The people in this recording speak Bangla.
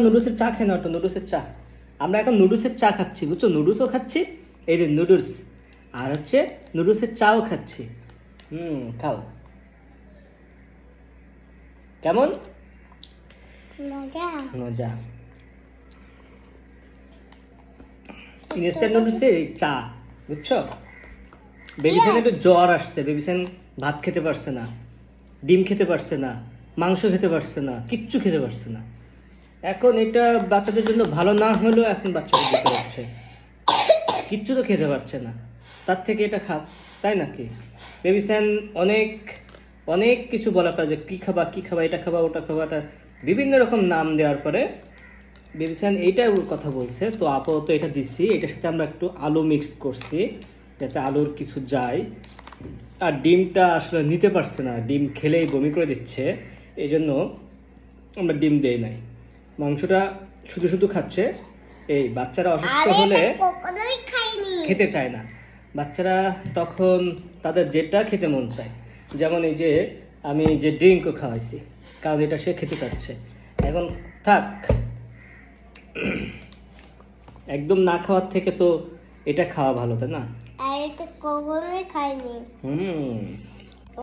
নুডলসের চা খেয়ে নাও তো, নুডলসের চা। আমরা এখন নুডলসের চা খাচ্ছি, বুঝছো? নুডলসও খাচ্ছি, এই যে নুডলস, আর হচ্ছে নুডলসের চাও খাচ্ছি। খাও। কেমন মজা। ইনস্ট্যান্ট নুডলসের চা, বুঝছো? বেবিসেন একটু জ্বর আসছে, বেবিসেন ভাত খেতে পারছে না, ডিম খেতে পারছে না, মাংস খেতে পারছে না, কিচ্ছু খেতে পারছে না। এখন এটা বাচ্চাদের জন্য ভালো না হলেও এখন বাচ্চাদের দিতে হচ্ছে, কিচ্ছু তো খেতে পারছে না, তার থেকে এটা খাক, তাই নাকি? বেবিসেন অনেক অনেক কিছু বলা কাজ, কি খাবা কি খাবা, এটা খাবা ওটা খাবা, বিভিন্ন রকম নাম দেওয়ার পরে বেবিসেন এইটা কথা বলছে। তো আপাতত এটা দিচ্ছি, এটার সাথে আমরা একটু আলু মিক্স করছি যাতে আলুর কিছু যায়। আর ডিমটা আসলে নিতে পারছে না, ডিম খেলেই বমি করে দিচ্ছে, এই জন্য আমরা ডিম দেই নাই। মাংসটা শুধু শুধু খাচ্ছে। এই বাচ্চারা অসুস্থ হলে খেতে চায় না, বাচ্চারা তখন তাদের যেটা খেতে মন চায়। যেমন এই যে আমি যে ড্রিঙ্কও খাওয়াইছি, কারণ এটা সে খেতে চাচ্ছে। এখন থাক, একদম না খাওয়ার থেকে তো এটা খাওয়া ভালো, তাই না? আর এটা কখনোই খাইনি।